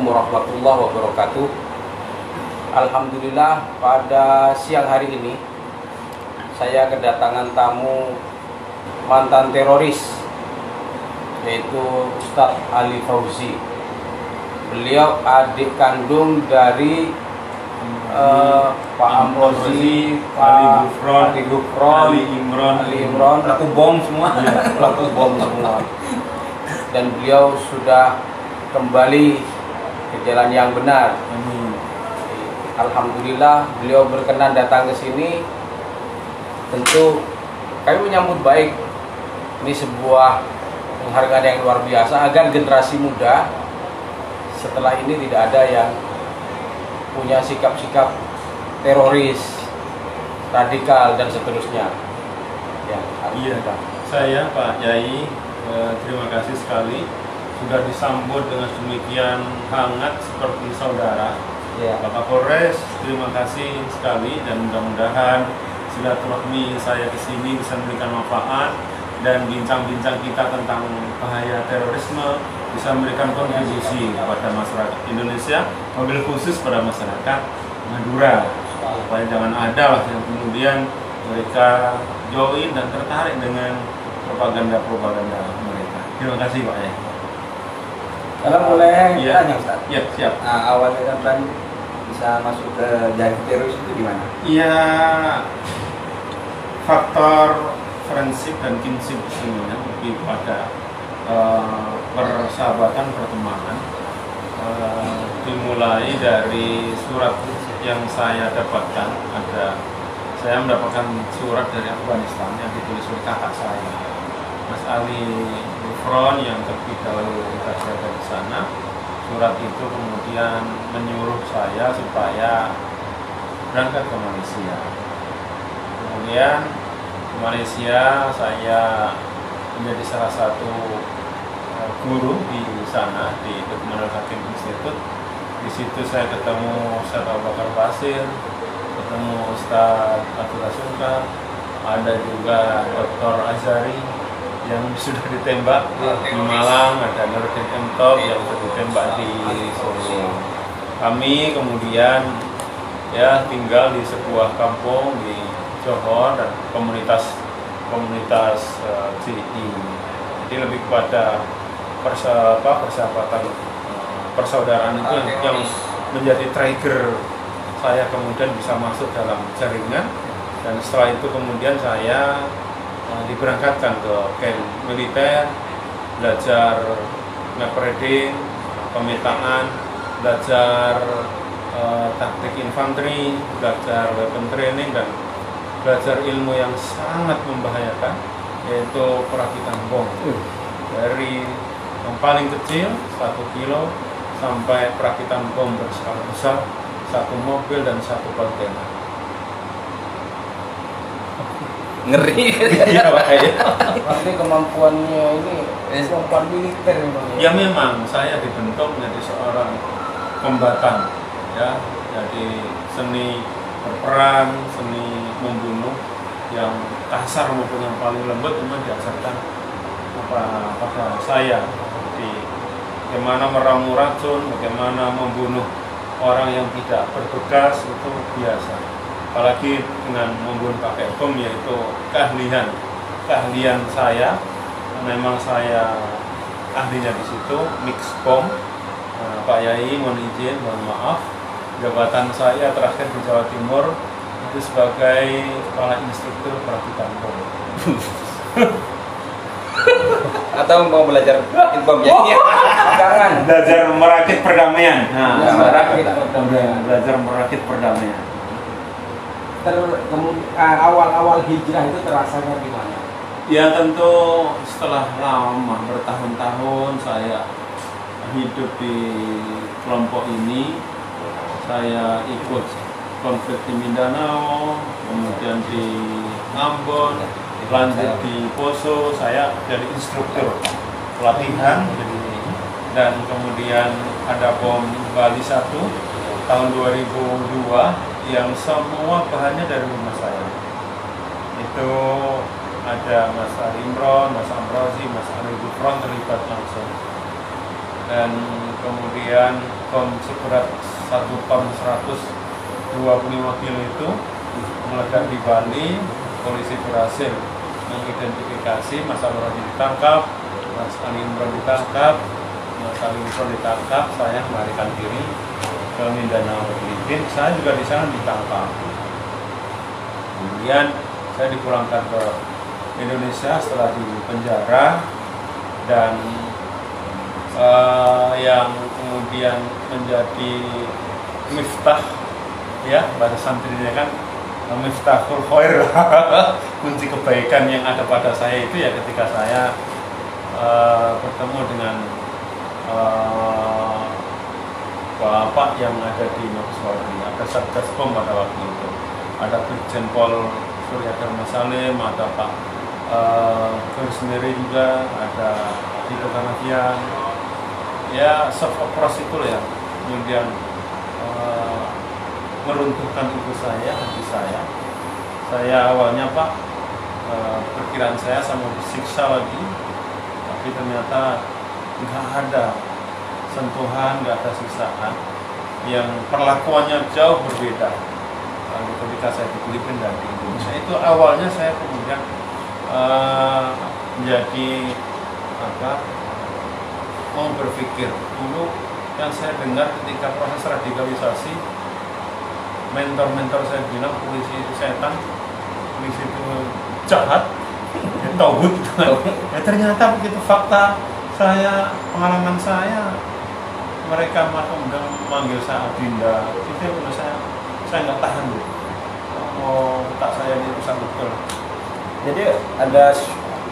warahmatullahi wabarakatuh. Alhamdulillah, pada siang hari ini saya kedatangan tamu mantan teroris, yaitu Ustadz Ali Fauzi. Beliau adik kandung dari Pak Amrozi, Ali Gufron, Ali Imron, pelaku bom semua, pelaku bom semua. Dan beliau sudah kembali ke jalan yang benar. Alhamdulillah, beliau berkenan datang ke sini. Tentu kami menyambut baik. Ini sebuah penghargaan yang luar biasa agar generasi muda setelah ini tidak ada yang punya sikap-sikap teroris, radikal dan seterusnya. Ya, iya. Saya Pak Yai, terima kasih sekali sudah disambut dengan demikian hangat seperti saudara. Ya. Bapak Polres, terima kasih sekali dan mudah-mudahan silaturahmi saya ke sini bisa memberikan manfaat dan bincang-bincang kita tentang bahaya terorisme bisa memberikan kontribusi kepada masyarakat Indonesia, mobil khusus pada masyarakat Madura. Supaya jangan ada lah yang kemudian mereka join dan tertarik dengan propaganda mereka. Terima kasih Pak ya. Kalau boleh ya, tanya Ustaz? Ya, siap. Nah, awalnya kan bisa masuk ke jaring teroris itu gimana? Iya, faktor forensik dan kinship sebenarnya lebih pada persahabatan pertemanan. Dimulai dari surat yang saya dapatkan. Saya mendapatkan surat dari Afghanistan yang ditulis oleh kakak saya, Mas Ali Gufron, yang terlebih dahulu saya dari sana. Surat itu kemudian menyuruh saya supaya berangkat ke Malaysia. Kemudian di Malaysia saya menjadi salah satu guru di sana di Lukmanul Hakim Institute. Di situ saya ketemu Ustaz Abu Bakar Basir, ketemu Ustaz Abdullah Sungkar, ada juga Dr. Azhari yang sudah ditembak di Malang, ada Nurdin Entop yang sudah ditembak di Solo. Kami kemudian ya tinggal di sebuah kampung di Johor dan komunitas CI. Jadi lebih kepada persahabatan, persaudaraan itu yang menjadi trigger saya kemudian bisa masuk dalam jaringan, dan setelah itu kemudian saya diberangkatkan ke camp militer, belajar map reading, pemetaan, belajar taktik infanteri, belajar weapon training, dan belajar ilmu yang sangat membahayakan, yaitu perakitan bom. Dari yang paling kecil 1 kilo sampai perakitan bom berskala besar, 1 mobil dan 1 kontainer. Ngeri. Iya Pak ya. Berarti kemampuannya ini kemampuan militer memang. Ya memang saya dibentuk menjadi seorang kombatan, ya. Jadi seni berperang, seni membunuh yang kasar maupun yang paling lembut memang diajarkan pada saya. Jadi bagaimana meramu racun, bagaimana membunuh orang yang tidak berbekas itu biasa. Apalagi dengan membunuh pakai bom, yaitu keahlian saya. Memang saya ahlinya di situ, mix bom. Pak Yai mohon izin, mohon maaf, jabatan saya terakhir di Jawa Timur itu sebagai kepala instruktur perakitan bom. Atau mau belajar bom ya? Jangan. Belajar merakit perdamaian. Belajar merakit perdamaian. Awal-awal hijrah itu terasanya gimana? Ya tentu setelah lama bertahun-tahun saya hidup di kelompok ini, saya ikut konflik di Mindanao, kemudian di Ambon, lanjut di Poso, saya jadi instruktur pelatihan, dan kemudian ada bom Bali 1 tahun 2002 yang semua bahannya dari rumah saya. Itu ada Mas Ali Imron, Mas Amrozi, Mas Ali Gufron terlibat langsung. Dan kemudian bom seberat 1 ton 125 kilo itu meledak di Bali. Polisi berhasil mengidentifikasi Mas Amroni ditangkap, Mas Ali Imron ditangkap, Mas Ali Imron ditangkap, saya melarikan diri ke Mindanao Filipina. Saya juga di sana ditangkap. Kemudian saya dipulangkan ke Indonesia setelah di penjara, dan yang kemudian menjadi miftah, ya bahasa santrinya kan miftahul khair, kunci kebaikan yang ada pada saya itu ya ketika saya bertemu dengan bapak yang ada di Mabes Polri. Ada Satgas Bom pada waktu itu, ada Brigjen Pol Surya Dharma Salim, ada Pak Guru sendiri juga, ada Tito Karnavian, ya soft operas itu ya, kemudian meruntuhkan tubuh saya, hati saya. Saya awalnya Pak, perkiraan saya sama disiksa lagi, tapi ternyata nggak ada sentuhan, nggak ada siksaan, yang perlakuannya jauh berbeda ketika saya di Filipina dan di Indonesia. Itu awalnya saya kemudian menjadi mau berpikir dulu. Yang saya dengar ketika proses radikalisasi, mentor-mentor saya bilang polisi itu setan, polisi itu jahat, tauhid. Ya ternyata begitu fakta saya, pengalaman saya, mereka memanggil saya Adinda, itu menurut saya nggak tahan dulu. Tak saya dirusak betul. Jadi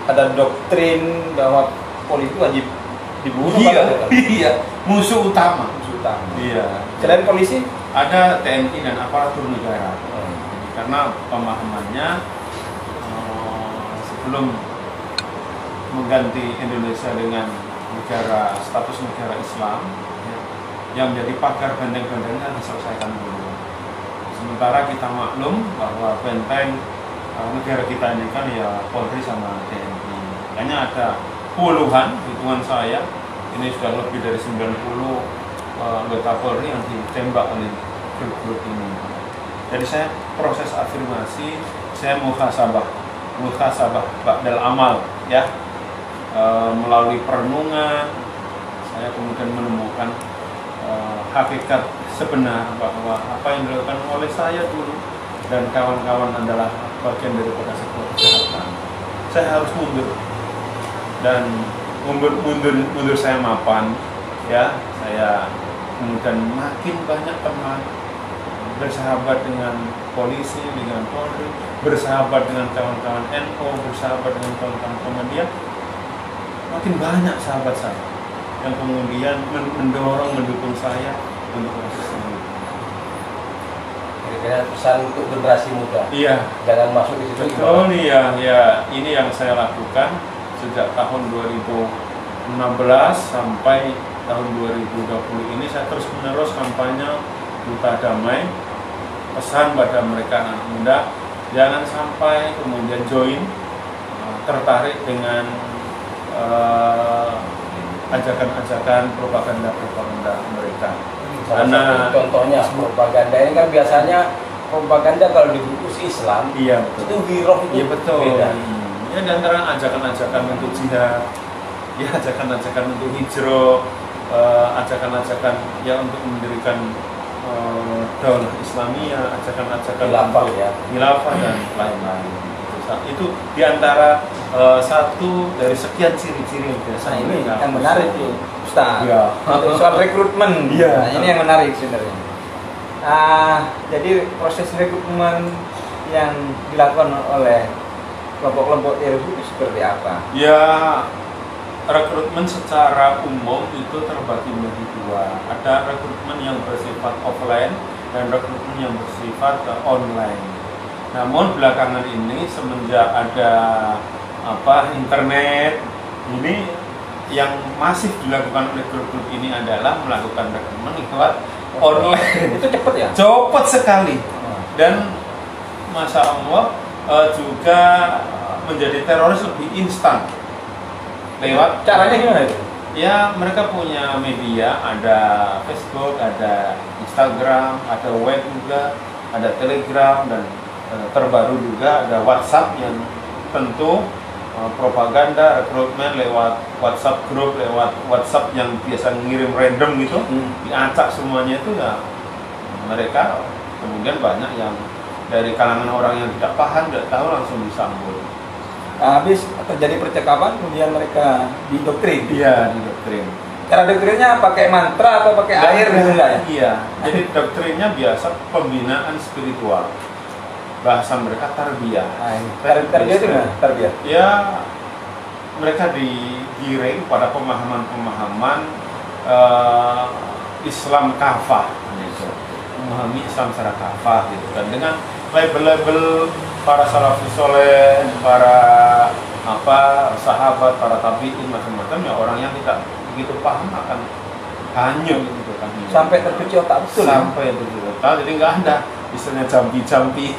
ada doktrin bahwa polisi itu wajib dibunuh. Iya, musuh utama. Iya. Selain polisi ada TNI dan aparatur negara. Jadi, karena pemahamannya sebelum mengganti Indonesia dengan negara status negara Islam, ya, yang menjadi pagar benteng-bentengnya diselesaikan dulu. Sementara kita maklum bahwa benteng negara kita ini kan ya Polri sama TNI. Makanya ada puluhan, hitungan saya, ini sudah lebih dari 90 anggota Polri yang ditembak oleh grup-grup ini. Jadi saya proses afirmasi, saya muhasabah ba'dal amal, ya, melalui perenungan, saya kemudian menemukan hakikat sebenar bahwa apa yang dilakukan oleh saya dulu dan kawan-kawan adalah bagian daripada sebuah kejahatan. Saya harus mundur, dan mundur saya mapan, ya. Saya kemudian makin banyak teman, bersahabat dengan polisi, dengan Polri, bersahabat dengan kawan-kawan NU, bersahabat dengan kawan-kawan Muhammadiyah. Makin banyak sahabat saya yang kemudian mendorong, mendukung saya untuk proses ini. Kira-kira pesan untuk generasi muda. Iya. Jangan masuk di situ. Betul, iya. Ini yang saya lakukan sejak tahun 2016 sampai tahun 2020 ini. Saya terus menerus kampanye Duta Damai, pesan pada mereka anak muda, jangan sampai kemudian tertarik dengan ajakan-ajakan propaganda mereka. Karena contohnya propaganda ini kan biasanya propaganda kalau dibungkus Islam, iya, itu giroh itu, iya, betul. Beda. Ya, dan antara ajakan-ajakan untuk jihad, ya, ajakan-ajakan untuk hijrah, ajakan-ajakan yang untuk mendirikan daulah Islamiyah, ajakan-ajakan khilafah dan lain-lain. Itu diantara satu dari sekian ciri-ciri yang biasa. Nah, ini yang menarik tuh, Ustaz. Ya. Soal rekrutmen. Ya. Nah, ini yang menarik sebenarnya. Jadi proses rekrutmen yang dilakukan oleh kelompok-kelompok teroris itu seperti apa? Ya, rekrutmen secara umum itu terbagi menjadi dua. Ada rekrutmen yang bersifat offline dan rekrutmen yang bersifat online. Namun belakangan ini semenjak ada internet ini, yang masif dilakukan oleh grup-grup ini adalah melakukan rekrutmen lewat online. Itu cepat ya? Cepat sekali. Dan Masya Allah juga menjadi teroris lebih instan. Lewat caranya gimana itu? Ya, mereka punya media, ada Facebook, ada Instagram, ada web juga, ada Telegram, dan terbaru juga ada WhatsApp yang tentu propaganda, rekrutmen lewat WhatsApp grup, lewat WhatsApp yang biasa ngirim random gitu, diacak semuanya itu ya. Mereka kemudian banyak yang dari kalangan orang yang tidak paham, tidak tahu langsung disambut. Habis terjadi percakapan, kemudian mereka didoktrin. Iya, didoktrin. Cara doktrinnya pakai mantra atau pakai air gitu enggak ya? Iya, jadi doktrinnya biasa pembinaan spiritual. Bahasa mereka tarbiyah. Tarbiyah itu gimana? Tarbiyah. Ya, mereka digiring pada pemahaman-pemahaman Islam kafah, gitu. Memahami Islam secara kafah, gitu kan. Dengan label-label para salafus soleh, para sahabat, para tabi'in, macam-macam ya, orang yang tidak begitu paham akan hanyut gitu kan. Sampai tercuci otak betul. Sampai tercuci otak, jadi nggak ada istilahnya jampi-jampi.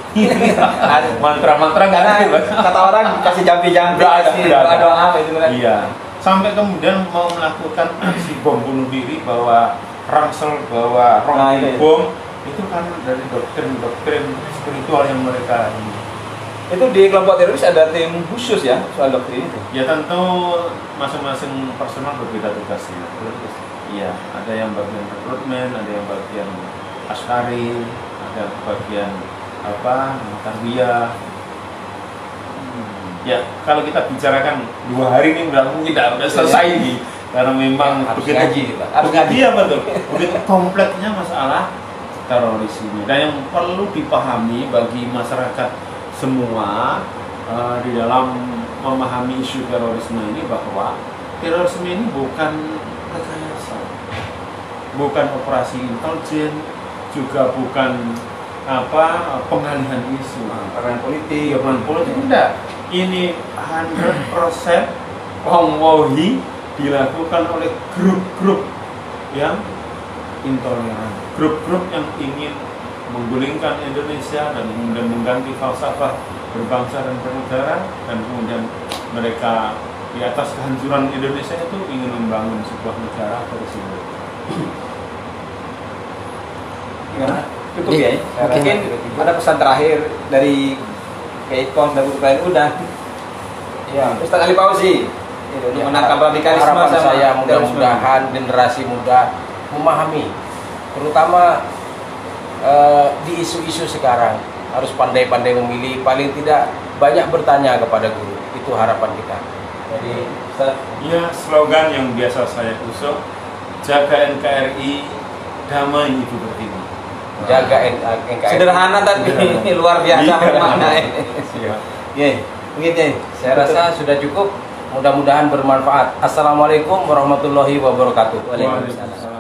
Mantra-mantra nggak ada. Kata orang kasih jampi-jampi, kasih doa apa itu kan. Iya. Sampai kemudian mau melakukan aksi bom bunuh diri, bawa ransel, bawa bom, itu kan dari doktrin spiritual yang mereka ini. Itu di kelompok teroris ada tim khusus ya soal doktrin itu? Ya tentu masing-masing personal berbeda tugasnya. Iya, ada yang bagian rekrutmen, ada yang bagian askari, ada bagian tarbiyah. Ya, kalau kita bicarakan 2 hari ini mungkin tidak selesai ini, karena memang harus begitu ngaji, harus ngaji ya, betul. Begitu kompleksnya masalah teroris ini, dan yang perlu dipahami bagi masyarakat semua di dalam memahami isu terorisme ini, bahwa terorisme ini bukan rekayasa, bukan operasi intelijen, juga bukan pengalihan isu, peran politik, tidak. Ini 100% wallahi dilakukan oleh grup-grup yang intoleran, grup-grup yang ingin menggulingkan Indonesia dan kemudian mengganti falsafah berbangsa dan bernegara, dan kemudian mereka di atas kehancuran Indonesia itu ingin membangun sebuah negara tersebut. Gimana? Cukup ya? Mungkin ada pesan terakhir dari Keikon dan Buku Lain udah. Ya, Ustaz Ali Fauzi itu Ya, menangkap radikalisme. harapan sama saya terorisme. mudah-mudahan generasi muda memahami, terutama di isu-isu sekarang harus pandai-pandai memilih, paling tidak banyak bertanya kepada guru. Itu harapan kita. Jadi Ya, slogan yang biasa saya usung, jaga NKRI, damai itu pertiwi. jaga NKRI. Sederhana tapi luar biasa bermakna. Iya, begitu. Saya rasa sudah cukup. Mudah-mudahan bermanfaat. Assalamualaikum warahmatullahi wabarakatuh. Waalaikumsalam.